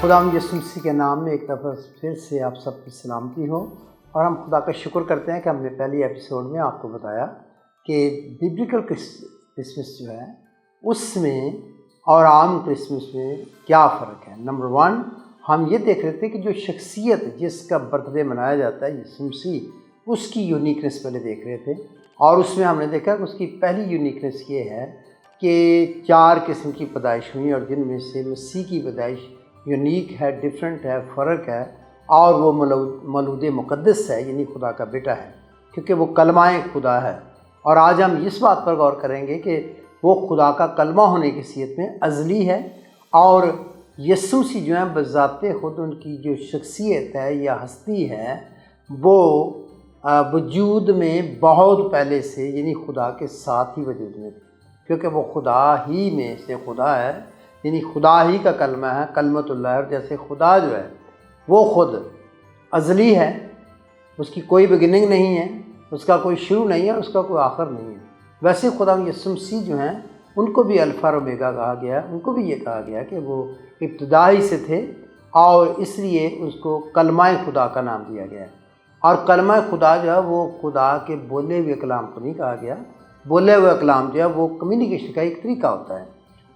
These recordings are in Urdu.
خداوند یسوع مسیح کے نام میں ایک دفعہ پھر سے آپ سب کی سلامتی ہو، اور ہم خدا کا شکر کرتے ہیں کہ ہم نے پہلی ایپیسوڈ میں آپ کو بتایا کہ بیبلیکل کرسمس جو ہے اس میں اور عام کرسمس میں کیا فرق ہے۔ نمبر 1 ہم یہ دیکھ رہے تھے کہ جو شخصیت جس کا برتھ ڈے منایا جاتا ہے یسوع مسیح، اس کی یونیکنیس پہلے دیکھ رہے تھے، اور اس میں ہم نے دیکھا کہ اس کی پہلی یونیکنیس یہ ہے کہ 4 قسم کی پیدائش ہوئی، اور جن میں سے مسیح کی پیدائش یونیک ہے، ڈیفرنٹ ہے، فرق ہے، اور وہ مولود مقدس ہے، یعنی خدا کا بیٹا ہے، کیونکہ وہ کلمہ خدا ہے۔ اور آج ہم اس بات پر غور کریں گے کہ وہ خدا کا کلمہ ہونے کی حیثیت میں ازلی ہے، اور یسوع مسیح جو ہیں بذات خود ان کی جو شخصیت ہے یا ہستی ہے وہ وجود میں بہت پہلے سے یعنی خدا کے ساتھ ہی وجود میں تھی، کیونکہ وہ خدا ہی میں سے خدا ہے، یعنی خدا ہی کا کلمہ ہے، کلمۃ اللہ ہے۔ اور جیسے خدا جو ہے وہ خود ازلی ہے، اس کی کوئی بگننگ نہیں ہے، اس کا کوئی شروع نہیں ہے، اس کا کوئی آخر نہیں ہے، ویسے خدا یسوع مسیح جو ہیں ان کو بھی الفا اور اومیگا کہا گیا، ان کو بھی یہ کہا گیا کہ وہ ابتدائی سے تھے، اور اس لیے اس کو کلمہ خدا کا نام دیا گیا ہے۔ اور کلمہ خدا جو ہے وہ خدا کے بولے ہوئے کلام کو نہیں کہا گیا، بولے ہوئے کلام جو ہے وہ کمیونیکیشن کا ایک طریقہ ہوتا ہے،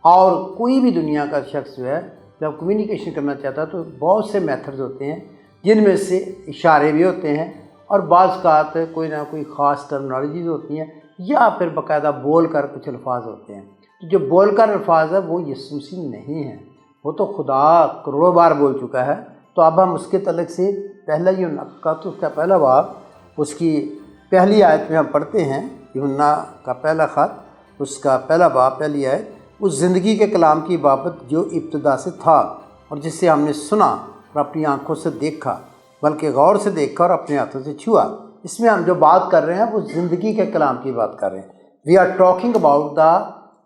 اور کوئی بھی دنیا کا شخص جو ہے جب کمیونیکیشن کرنا چاہتا ہے تو بہت سے میتھڈز ہوتے ہیں، جن میں سے اشارے بھی ہوتے ہیں، اور بعض اوقات کوئی نہ کوئی خاص ٹرمنالوجیز ہوتی ہیں، یا پھر باقاعدہ بول کر کچھ الفاظ ہوتے ہیں۔ تو جو بول کر الفاظ ہے وہ یسوع مسیح نہیں ہیں، وہ تو خدا کروڑوں بار بول چکا ہے۔ تو اب ہم اس کے تعلق سے پہلا یوحنا کا تو اس کا پہلا باب، اس کی پہلی آیت میں ہم پڑھتے ہیں، یوحنا کا پہلا خط، اس کا پہلا باب پہلی آیت، اس زندگی کے کلام کی بابت جو ابتدا سے تھا، اور جسے ہم نے سنا اور اپنی آنکھوں سے دیکھا، بلکہ غور سے دیکھا اور اپنے ہاتھوں سے چھوا۔ اس میں ہم جو بات کر رہے ہیں وہ زندگی کے کلام کی بات کر رہے ہیں۔ We are talking about the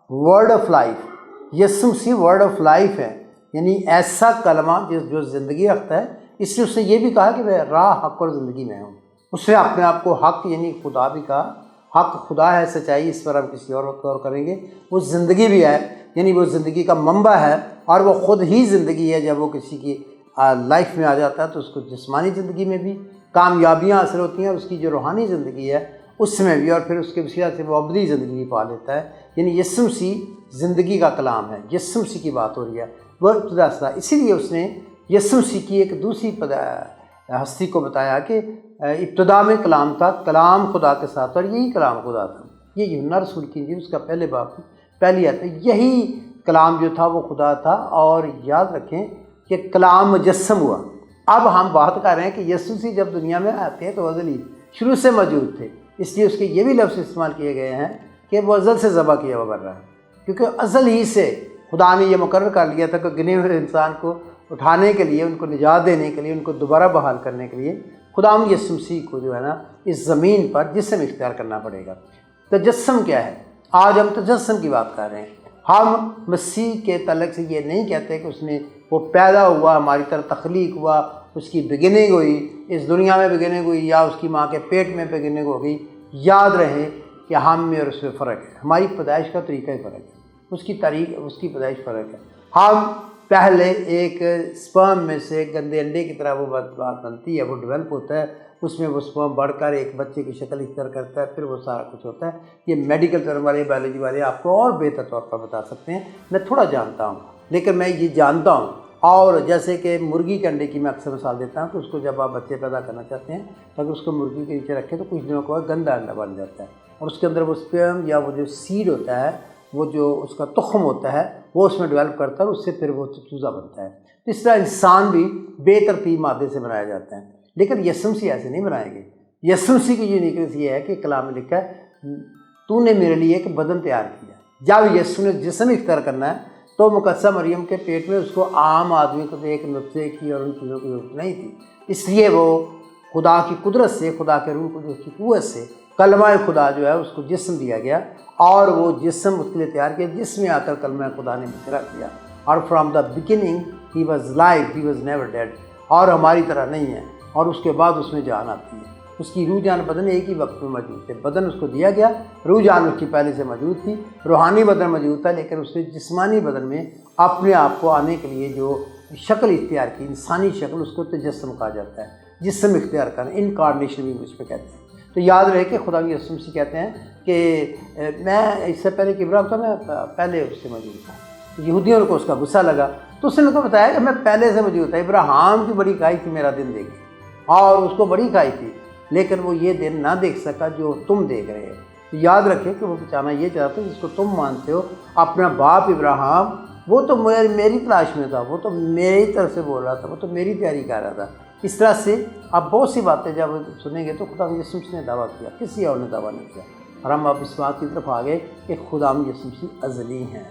word of life. یسوع مسیح ورڈ آف لائف ہے، یعنی ایسا کلمہ جو زندگی رکھتا ہے۔ اس لیے اس نے یہ بھی کہا کہ میں راہ، حق اور زندگی میں ہوں۔ اس نے اپنے آپ کو حق یعنی خدا بھی کہا، حق خدا ہے، سچائی اس پر ہم کسی اور وقت غور کریں گے۔ وہ زندگی بھی ہے، یعنی وہ زندگی کا منبع ہے، اور وہ خود ہی زندگی ہے۔ جب وہ کسی کی لائف میں آ جاتا ہے تو اس کو جسمانی زندگی میں بھی کامیابیاں حاصل ہوتی ہیں، اور اس کی جو روحانی زندگی ہے اس میں بھی، اور پھر اس کے وسیلہ سے وہ ابدی زندگی بھی پا لیتا ہے۔ یعنی یسوع مسیح زندگی کا کلام ہے، یسوع مسیح کی بات ہو رہی ہے، وہ ابتدا سے تھا۔ اسی لیے اس نے یسوع مسیح کی ایک دوسری ہستی کو بتایا کہ ابتدا میں کلام تھا، کلام خدا کے ساتھ، اور یہی کلام خدا تھا۔ یہ یوحنا رسول کی انجیل اس کا پہلے باب پہلی آیت ہے، یہی کلام جو تھا وہ خدا تھا۔ اور یاد رکھیں کہ کلام مجسم ہوا۔ اب ہم بات کر رہے ہیں کہ یسوع مسیح جب دنیا میں آتے ہیں تو ازلی شروع سے موجود تھے، اس لیے اس کے یہ بھی لفظ استعمال کیے گئے ہیں کہ وہ ازل سے ذبح کیا ہوا کر رہا ہے، کیونکہ ازل ہی سے خدا نے یہ مقرر کر لیا تھا کہ گنے ہوئے انسان کو اٹھانے کے لیے، ان کو نجات دینے کے لیے، ان کو دوبارہ بحال کرنے کے لیے خداوند یسوع مسیح کو جو ہے نا اس زمین پر جسم اختیار کرنا پڑے گا۔ تجسم کیا ہے؟ آج ہم تجسم کی بات کر رہے ہیں۔ ہم مسیح کے تعلق سے یہ نہیں کہتے کہ اس نے وہ پیدا ہوا، ہماری طرح تخلیق ہوا، اس کی بگننگ ہوئی، اس دنیا میں بگننگ ہوئی، یا اس کی ماں کے پیٹ میں بگننگ ہو گئی۔ یاد رہے کہ ہم میں اور اس میں فرق ہے، ہماری پیدائش کا طریقہ ہی فرق ہے، اس کی تاریخ، اس کی پیدائش فرق ہے۔ ہم پہلے ایک سپرم میں سے گندے انڈے کی طرح وہ بات بنتی ہے، وہ ڈیولپ ہوتا ہے، اس میں وہ سپرم بڑھ کر ایک بچے کی شکل اختیار کرتا ہے، پھر وہ سارا کچھ ہوتا ہے۔ یہ میڈیکل ٹرم والے، بایولوجی والے آپ کو اور بہتر طور پر بتا سکتے ہیں، میں تھوڑا جانتا ہوں، لیکن میں یہ جانتا ہوں۔ اور جیسے کہ مرغی کے انڈے کی میں اکثر مثال دیتا ہوں کہ اس کو جب آپ بچے پیدا کرنا چاہتے ہیں تو اگر اس کو مرغی کے نیچے رکھیں تو کچھ دنوں کے بعد گندا انڈا بن جاتا ہے، اور اس کے اندر وہ سپرم یا وہ جو سیڈ ہوتا ہے، وہ جو اس کا تخم ہوتا ہے، وہ اس میں ڈیولپ کرتا ہے، اور اس سے پھر وہ چوزا بنتا ہے۔ اس طرح انسان بھی بے ترتیب مادے سے بنایا جاتا ہے، لیکن یسوع مسیح ایسے نہیں بنائے گے۔ یسوع مسیح کی یونیکنیس یہ ہے کہ کلام میں لکھا ہے تو نے میرے لیے ایک بدن تیار کیا۔ جب یسوع نے جسم اختیار کرنا ہے تو مقدسہ مریم کے پیٹ میں اس کو عام آدمی کو ایک نطفے کی اور ان چیزوں کی ضرورت نہیں تھی، اس لیے وہ خدا کی قدرت سے، خدا کے روح کی قوت سے کلمہ خدا جو ہے اس کو جسم دیا گیا، اور وہ جسم اس کے لیے تیار کیا جس میں آ کر کلمہ خدا نے بکھرا کیا۔ اور from the beginning he was life, he was never did, اور ہماری طرح نہیں ہے، اور اس کے بعد اس میں جان آتی ہے۔ اس کی روح جان بدن ایک ہی وقت میں موجود تھے، بدن اس کو دیا گیا، روح جان اس کی پہلے سے موجود تھی، روحانی بدن موجود تھا، لیکن اس نے جسمانی بدن میں اپنے آپ کو آنے کے لیے جو شکل اختیار کی، انسانی شکل، اس کو تجسم کہا جاتا ہے، جسم اختیار کرنا، انکارنیشن بھی اس پہ کہتے ہیں۔ تو یاد رہے کہ خدا یسوع مسیح کہتے ہیں کہ میں اس سے پہلے کہ ابراہیم تھا، میں پہلے اس سے موجود تھا۔ یہودیوں کو اس کا غصہ لگا تو اس نے کو بتایا کہ میں پہلے سے موجود تھا، ابراہیم کی بڑی کھائی تھی میرا دن دیکھی، اور اس کو بڑی کھائی تھی، لیکن وہ یہ دن نہ دیکھ سکا جو تم دیکھ رہے ہو۔ یاد رکھیں کہ وہ بچانا یہ چاہتا ہے جس کو تم مانتے ہو، اپنا باپ ابراہیم، وہ تو میری تلاش میں تھا، وہ تو میری طرف سے بول رہا تھا، وہ تو میری تیاری کر رہا تھا۔ اس طرح سے آپ بہت سی باتیں جب سنیں گے تو خدا یسوع مسیح نے دعویٰ کیا، کسی اور نے دعویٰ نہیں کیا، اور ہم اب اس بات کی طرف آ گئے کہ خدا یسوع مسیح ازلی ہیں،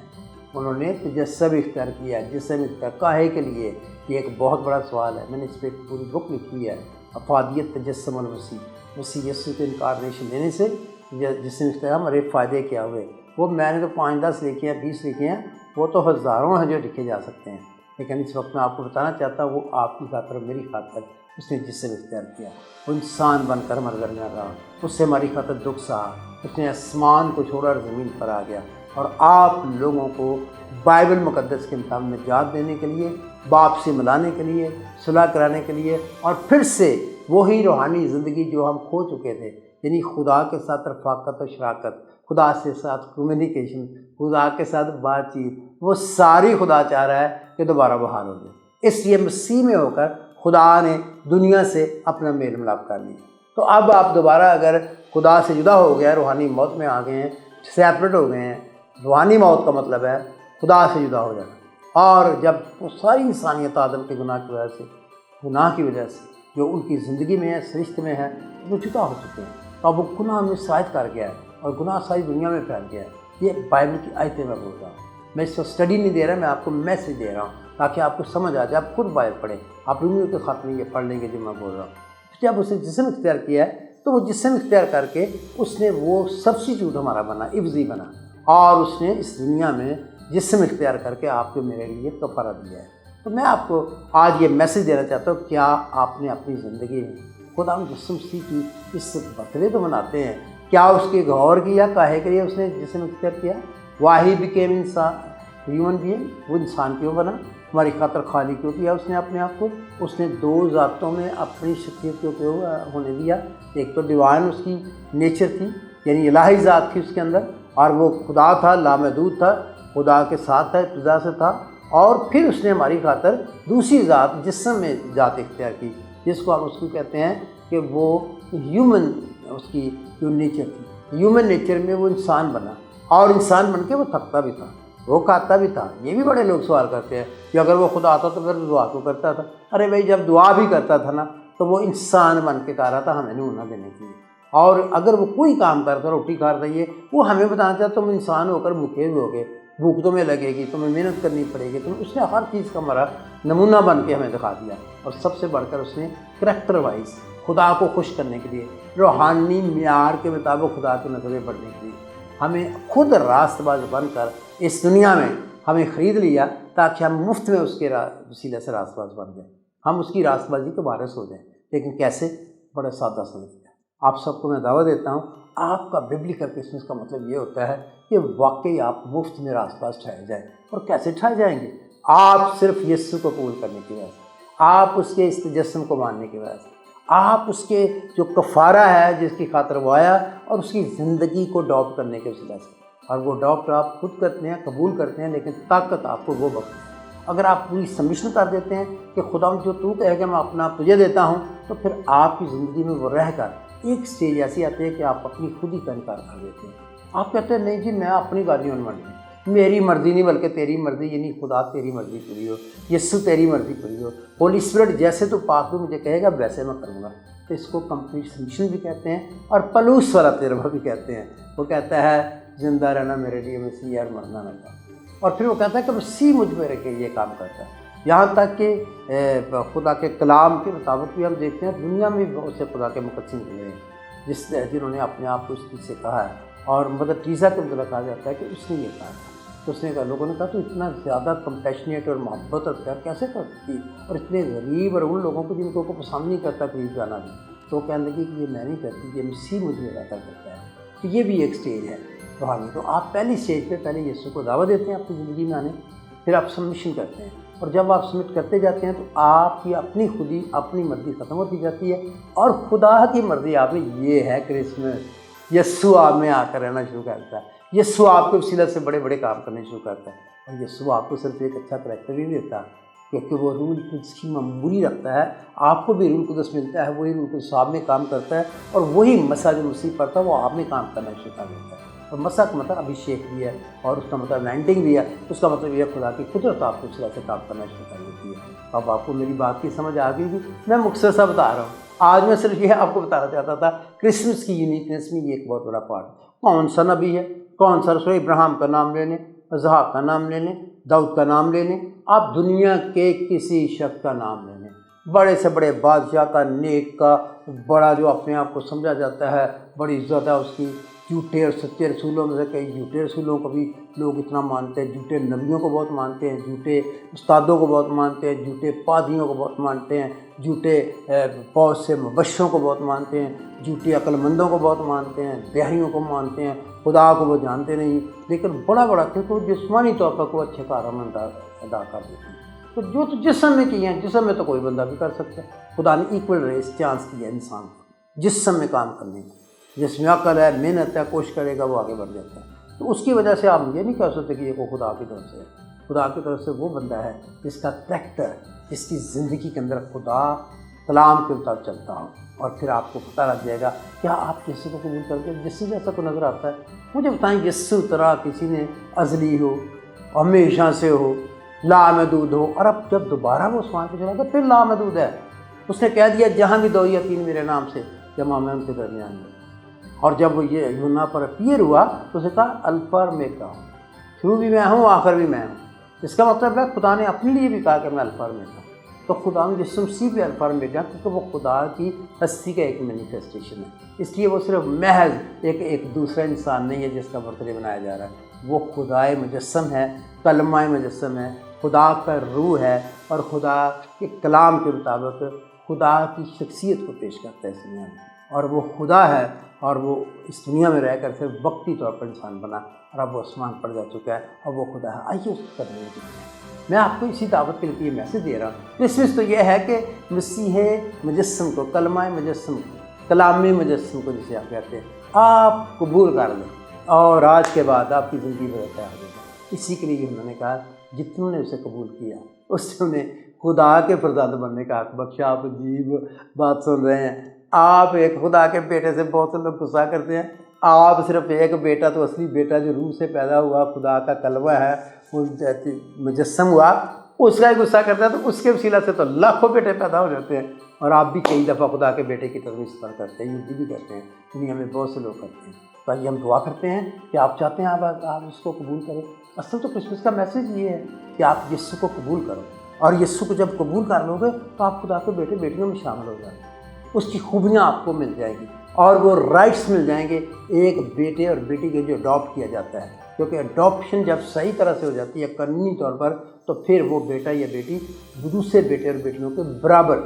انہوں نے تجسم اختیار کیا، جسم اختیار کاہے کے لیے؟ یہ ایک بہت بڑا سوال ہے، میں نے اس پہ ایک پوری بک لکھی ہے، افادیت تجسم المسیح، مسیح یسوع کے انکارنیشن دینے سے جسم اختیار ہمارے فائدے کیا ہوئے۔ وہ میں نے تو 5-10 لکھے ہیں، 20 لکھے ہیں، وہ تو ہزاروں ہیں جو لکھے جا سکتے ہیں، لیکن اس وقت میں آپ کو بتانا چاہتا ہوں وہ آپ کی خاطر، میری خاطر اس نے جسم اختیار کیا، وہ انسان بن کر ہمارے درمیان رہا، اس سے ہماری خاطر دکھ سہا، اس نے آسمان کو چھوڑا اور زمین پر آ گیا، اور آپ لوگوں کو بائبل مقدس کے مطابق نجات دینے کے لیے، باپ سے ملانے کے لیے، صلح کرانے کے لیے، اور پھر سے وہی روحانی زندگی جو ہم کھو چکے تھے، یعنی خدا کے ساتھ رفاقت و شراکت، خدا سے ساتھ کمیونیکیشن، خدا کے ساتھ بات چیت، وہ ساری خدا چاہ رہا ہے کہ دوبارہ بحال ہو جائے۔ اس لیے مسیح میں ہو کر خدا نے دنیا سے اپنا میل ملاپ کر لیا۔ تو اب آپ دوبارہ اگر خدا سے جدا ہو گیا، روحانی موت میں آ گئے ہیں، سیپریٹ ہو گئے ہیں، روحانی موت کا مطلب ہے خدا سے جدا ہو جانا، اور جب وہ ساری انسانیت آدم کے گناہ کی وجہ سے جو ان کی زندگی میں ہے، سرشت میں ہے، وہ جدا ہو چکے ہیں، تو اب وہ گناہ میں شاید کر گیا ہے، اور گناہ ساری دنیا میں پھیل گیا ہے۔ یہ بائبل کی آیتیں میں بول رہا ہوں، میں اس کو اسٹڈی نہیں دے رہا، میں آپ کو میسج دے رہا ہوں تاکہ آپ کو سمجھ آ جائے، آپ خود بائبل پڑھیں، آپ رومیو کے خط میں یہ پڑھ لیں گے جو میں بول رہا ہوں۔ جب اس نے جسم اختیار کیا ہے تو وہ جسم اختیار کر کے اس نے وہ سبسٹیٹیوٹ ہمارا بنا، عوضی بنا، اور اس نے اس دنیا میں جسم اختیار کر کے آپ کو میرے لیے کفارہ دیا ہے۔ تو میں آپ کو آج یہ میسج دینا چاہتا ہوں، کیا آپ نے اپنی زندگی میں خدا یسوع مسیح کی اس برتھڈے تو مناتے ہیں، کیا اس کے غور کیا کاہے کے لیے اس نے جسم اختیار کیا؟ واہی بیکیم انسان، ہیومن بینگ، وہ انسان کیوں بنا؟ ہماری خاطر خالی کیوں کیا اس نے اپنے آپ کو؟ اس نے 2 ذاتوں میں اپنی شخصیت کو ہونے دیا، ایک تو ڈیوائن اس کی نیچر تھی، یعنی الہی ذات تھی اس کے اندر، اور وہ خدا تھا، لامحدود تھا، خدا کے ساتھ تھا، ابتدا سے تھا، اور پھر اس نے ہماری خاطر دوسری ذات جسم میں ذات اختیار کی، جس کو ہم اس کو کہتے ہیں کہ وہ ہیومن، اس کی جو نیچر تھی، ہیومن نیچر میں وہ انسان بنا، اور انسان بن کے وہ تھکتا بھی تھا، وہ کھاتا بھی تھا۔ یہ بھی بڑے لوگ سوال کرتے ہیں کہ اگر وہ خدا آتا تو پھر دعا کیوں کرتا تھا؟ ارے بھائی، جب دعا بھی کرتا تھا نا تو وہ انسان بن کے کہہ رہا تھا ہمیں نہ دینے کے لیے، اور اگر وہ کوئی کام کرتا، روٹی کھا رہا ہے، وہ ہمیں بتانا چاہتا تم انسان ہو کر بھوکے ہوئے ہوگے، بھوک تمہیں لگے گی، تمہیں محنت کرنی پڑے گی، اس نے ہر چیز کا ہمارا نمونہ بن کے ہمیں دکھا دیا، اور سب سے بڑھ کر اس نے کریکٹر وائز خدا کو خوش کرنے کے لیے، روحانی معیار کے مطابق خدا کے نظریں بڑھنے کے لیے ہمیں خود راست باز بن کر اس دنیا میں ہمیں خرید لیا، تاکہ ہم مفت میں اس کے وسیلے سے راست باز بن جائیں، ہم اس کی راست بازی کے وارث ہو جائیں۔ لیکن کیسے؟ بڑا سادہ سمجھتے ہیں۔ آپ سب کو میں دعوت دیتا ہوں، آپ کا ببلیکل کرسمس کا مطلب یہ ہوتا ہے کہ واقعی آپ مفت میں راست باز ٹھہرائے جائیں۔ اور کیسے ٹھہرائے جائیں گے؟ آپ صرف یسوع کو قبول کرنے کی وجہ سے، آپ اس کے اس تجسم کو ماننے کی وجہ سے، آپ اس کے جو کفارہ ہے جس کی خاطر وہ آیا، اور اس کی زندگی کو اڈاپٹ کرنے کے وسیلے سے، اور وہ اڈاپٹ آپ خود کرتے ہیں، قبول کرتے ہیں، لیکن طاقت آپ کو وہ بخشتی ہے۔ اگر آپ پوری سبمشن کر دیتے ہیں کہ خدا جو تو کہے گا میں اپنا آپ تجھے دیتا ہوں، تو پھر آپ کی زندگی میں وہ رہ کر ایک سٹیج ایسی آتی ہے کہ آپ اپنی خود ہی کا انکار کر دیتے ہیں۔ آپ کہتے ہیں نہیں جی، میں اپنی گالیوں میں منتی، میری مرضی نہیں بلکہ تیری مرضی، یعنی خدا تیری مرضی پوری ہو، یسوع تیری مرضی پوری ہو، ہولی اسپرٹ جیسے تو پاک تو مجھے کہے گا ویسے میں کروں گا۔ تو اس کو کمپلیٹ سبمشن بھی کہتے ہیں، اور پلوس والا تجربہ بھی کہتے ہیں۔ وہ کہتا ہے زندہ رہنا میرے لیے مسیح اور مرنا نہ تھا، اور پھر وہ کہتا ہے کہ مسیح مجھ میں رہ کے یہ کام کرتا ہے۔ یہاں تک کہ خدا کے کلام کے مطابق بھی ہم دیکھتے ہیں دنیا میں بھی بہت سے خدا کے مقدسین ہوئے ہیں جنہوں نے اپنے آپ کو اس چیز سے کہا ہے، اور مدر ٹریسا کے مطلب کہا جاتا ہے کہ اس نے یہ کہا تھا، تو اس نے کہا، لوگوں نے کہا تو اتنا زیادہ کمپیشنیٹ اور محبت اور پیار کیسے کرتی، اور اتنے غریب اور ان لوگوں کو جن کو پسند نہیں کرتا قریب جانا بھی، تو وہ کہنے لگی کہ یہ میں نہیں کرتی، یہ مسیح مجھ میں رہتا کرتا ہے۔ تو یہ بھی ایک سٹیج ہے روحانی۔ تو آپ پہلی سٹیج پہ پہلے یسوع کو دعوت دیتے ہیں اپنی زندگی میں آنے، پھر آپ سبمشن کرتے ہیں، اور جب آپ سبمٹ کرتے جاتے ہیں تو آپ کی اپنی خودی اپنی مرضی ختم ہوتی جاتی ہے اور خدا کی مرضی آپ میں یہ ہے کرسمس، یسوع آپ میں آ کر رہنا شروع کرتا ہے، یسوع آپ کے وسیلہ سے بڑے بڑے کام کرنے شروع کرتا ہے، اور یسوع آپ کو صرف ایک اچھا کریکٹر بھی دیتا ہے کیونکہ وہ روح القدس کی معمولی رکھتا ہے، آپ کو بھی روح القدس ملتا ہے، وہی روح القدس آپ میں کام کرتا ہے اور وہی مسا جو مسیح پڑتا ہے وہ آپ میں کام کرنا شروع کر دیتا ہے۔ اور مسا کا مطلب ابھیشیک بھی ہے اور اس کا مطلب لینڈنگ بھی ہے، اس کا مطلب یہ خدا کی قدرت آپ کو اس طرح سے کام کرنا شروع کر دیتی ہے۔ اب آپ کو میری بات کی سمجھ آ گئی، میں مختصر سا بتا رہا ہوں، آج میں صرف یہ آپ کو بتانا چاہتا تھا کرسمس کی یونیکنیس میں یہ ایک بہت بڑا پارٹ کون سا نبی ہے، کون سا رسول، ابراہیم کا نام لے لیں، اسحاق کا نام لے لیں، داؤد کا نام لے لیں، آپ دنیا کے کسی شخص کا نام لے لیں، بڑے سے بڑے بادشاہ کا، نیک کا، بڑا جو اپنے آپ کو سمجھا جاتا ہے، بڑی عزت ہے اس کی، جھوٹے اور سچے رسولوں میں سے کئی جھوٹے رسولوں کو بھی لوگ اتنا مانتے ہیں، جھوٹے نبیوں کو بہت مانتے ہیں، جھوٹے استادوں کو بہت مانتے ہیں، جھوٹے پادریوں کو بہت مانتے ہیں، جھوٹے بہت سے مبشروں کو بہت مانتے ہیں، جھوٹے عقل مندوں کو بہت مانتے ہیں، دیہریوں کو مانتے ہیں، خدا کو وہ جانتے نہیں، لیکن بڑا بڑا کیونکہ وہ جسمانی طور پر کو اچھے کارنامے ادا کر دیتے ہیں۔ تو جو تو جسم میں کیے ہیں، جسم میں تو کوئی بندہ بھی کر سکتا ہے، خدا نے ایکول ریس چانس دیا انسان کو جسم میں کام کرنے کا، جس میں عقل ہے، محنت ہے، کوشش کرے گا وہ آگے بڑھ جاتا ہے۔ تو اس کی وجہ سے آپ یہ نہیں کہہ سکتے کہ یہ کوئی خدا کی طرف سے ہے، خدا کی طرف سے وہ بندہ ہے جس کا کریکٹر، جس کی زندگی کے اندر خدا کلام کے مطابق چلتا ہو، اور پھر آپ کو پتہ لگ جائے گا کیا آپ یسوع کو قبول کر کے یسوع جیسا کو نظر آتا ہے۔ مجھے بتائیں یسوع طرح کسی نے ازلی ہو، ہمیشہ سے ہو، لامحدود ہو، اور اب جب دوبارہ وہ آسمان پہ چلا گیا پھر لامحدود ہے۔ اس نے کہہ دیا جہاں بھی 2 یا 3 میرے نام سے جمع میں ان کے درمیان میں۔ اور جب وہ یہ یونا پر اپیئر ہوا تو اس نے کہا الفا اور اومیگا ہوں، شروع بھی میں ہوں آخر بھی میں ہوں۔ اس کا مطلب ہے خدا نے اپنے لیے بھی کہا کہ میں الفا اور اومیگا ہوں۔ تو خدا یسوع مسیح بھی الفا اور اومیگا کیونکہ وہ خدا کی ہستی کا ایک مینیفیسٹیشن ہے، اس لیے وہ صرف محض ایک دوسرا انسان نہیں ہے جس کا برتھ ڈے منایا جا رہا ہے، وہ خدائے مجسم ہے، کلمہ مجسم ہے، خدا کا روح ہے، اور خدا کے کلام کے مطابق خدا کی شخصیت کو پیش کرتا ہے اس دنیا میں، اور وہ خدا ہے، اور وہ اس دنیا میں رہ کر صرف وقتی طور پر انسان بنا، اور اب وہ آسمان پر جا چکا ہے، اور وہ خدا ہے۔ آئیے اس کو کرنے کی میں آپ کو اسی دعوت کے لیے میسج دے رہا ہوں۔ کرسمس تو یہ ہے کہ مسیح مجسم کو، کلمہ مجسم کو، کلام مجسم کو جسے آپ کہتے ہیں، آپ قبول کر لیں، اور آج کے بعد آپ کی زندگی بدلتا ہے۔ اسی کے لیے انہوں نے کہا جتنوں نے اسے قبول کیا اس سے انہیں خدا کے فرزند بننے کا حق بخشا۔ آپ عجیب بات سن رہے ہیں، آپ ایک خدا کے بیٹے سے بہت سے لوگ غصہ کرتے ہیں، آپ صرف ایک بیٹا، تو اصلی بیٹا جو روح سے پیدا ہوا خدا کا کلمہ ہے، وہ مجسم ہوا، اس کا ہی غصہ کرتا ہے، تو اس کے وسیلہ سے تو لاکھوں بیٹے پیدا ہو جاتے ہیں، اور آپ بھی کئی دفعہ خدا کے بیٹے کی طرف استعمال کرتے ہیں، یہودی بھی کرتے ہیں، دنیا میں بہت سے لوگ کرتے ہیں۔ تو آئیے ہم دعا کرتے ہیں کہ آپ چاہتے ہیں آپ اس کو قبول کریں۔ اصل تو کرسمس کا میسج یہ ہے کہ آپ یسوع کو قبول کرو، اور یسوع کو جب قبول کر لو گے تو آپ خدا کے بیٹے بیٹیوں میں شامل ہو جائیں گے، اس کی خوبیاں آپ کو مل جائیں گی، اور وہ رائٹس مل جائیں گے ایک بیٹے اور بیٹی کے جو اڈاپٹ کیا جاتا ہے، کیونکہ اڈاپشن جب صحیح طرح سے ہو جاتی ہے قانونی طور پر، تو پھر وہ بیٹا یا بیٹی دوسرے بیٹے اور بیٹیوں کے برابر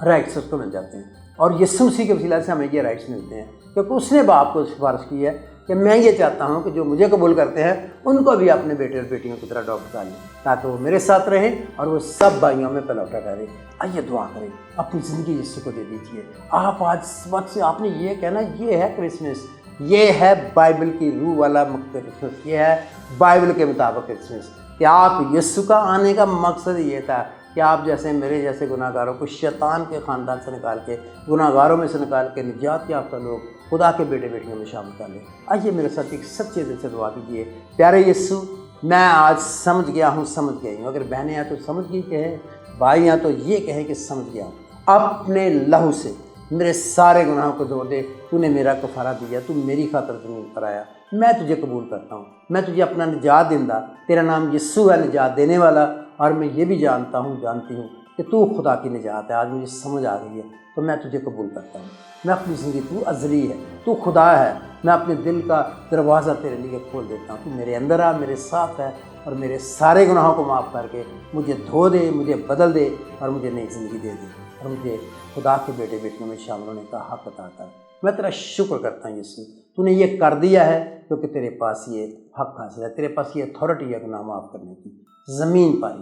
رائٹس اس کو مل جاتے ہیں، اور یسوع مسیح کے وسیلہ سے ہمیں یہ رائٹس ملتے ہیں، کیونکہ اس نے باپ کو سفارش کی ہے کہ میں یہ چاہتا ہوں کہ جو مجھے قبول کرتے ہیں ان کو بھی اپنے بیٹے اور بیٹیوں کی طرح اڈاپٹ کر لیں، تاکہ وہ میرے ساتھ رہیں اور وہ سب بھائیوں میں پلوٹا کریں۔ آئیے دعا کریں، اپنی زندگی یسوع کو دے دیجیے۔ آپ آج اس وقت سے آپ نے یہ کہنا، یہ ہے کرسمس، یہ ہے بائبل کی روح والا کرسمس، یہ ہے بائبل کے مطابق کرسمس، کہ آپ یسوع کا آنے کا مقصد یہ تھا کہ آپ جیسے میرے جیسے گناہ گاروں کو شیطان کے خاندان سے نکال کے، گناہ گاروں میں سے نکال کے نجات یافتہ لوگ خدا کے بیٹے بیٹیوں میں شامل کر لیں۔ آئیے میرے ساتھ ایک سچے دل سے دعا کیجیے۔ پیارے یسوع، میں آج سمجھ گیا ہوں، سمجھ گئی ہوں، اگر بہنیں ہیں تو سمجھ گئی کہیں، بھائی ہیں تو یہ کہیں کہ سمجھ گیا ہوں، اپنے لہو سے میرے سارے گناہوں کو دھو دے، تو نے میرا کفارہ دیا، تو میری خاطر زمین پر آیا، میں تجھے قبول کرتا ہوں، میں تجھے اپنا نجات دہندہ، تیرا نام یسوع ہے نجات دینے والا، اور میں یہ بھی جانتا ہوں، جانتی ہوں کہ تو خدا کی نجات ہے۔ آج مجھے سمجھ آ گئی ہے، تو میں تجھے قبول کرتا ہوں، میں اپنی زندگی، تو ازلی ہے، تو خدا ہے، میں اپنے دل کا دروازہ تیرے لیے کھول دیتا ہوں، تو میرے اندر آ، میرے ساتھ ہے، اور میرے سارے گناہوں کو معاف کر کے مجھے دھو دے، مجھے بدل دے، اور مجھے نئی زندگی دے دے، اور مجھے خدا کے بیٹے بیٹیوں میں شامل ہونے کا حق عطا کر۔ میں تیرا شکر کرتا ہوں یسوع، تو نے یہ کر دیا ہے کیونکہ تیرے پاس یہ حق حاصل ہے، تیرے پاس یہ اتھارٹی ہے گناہ معاف کرنے کی، زمین پائی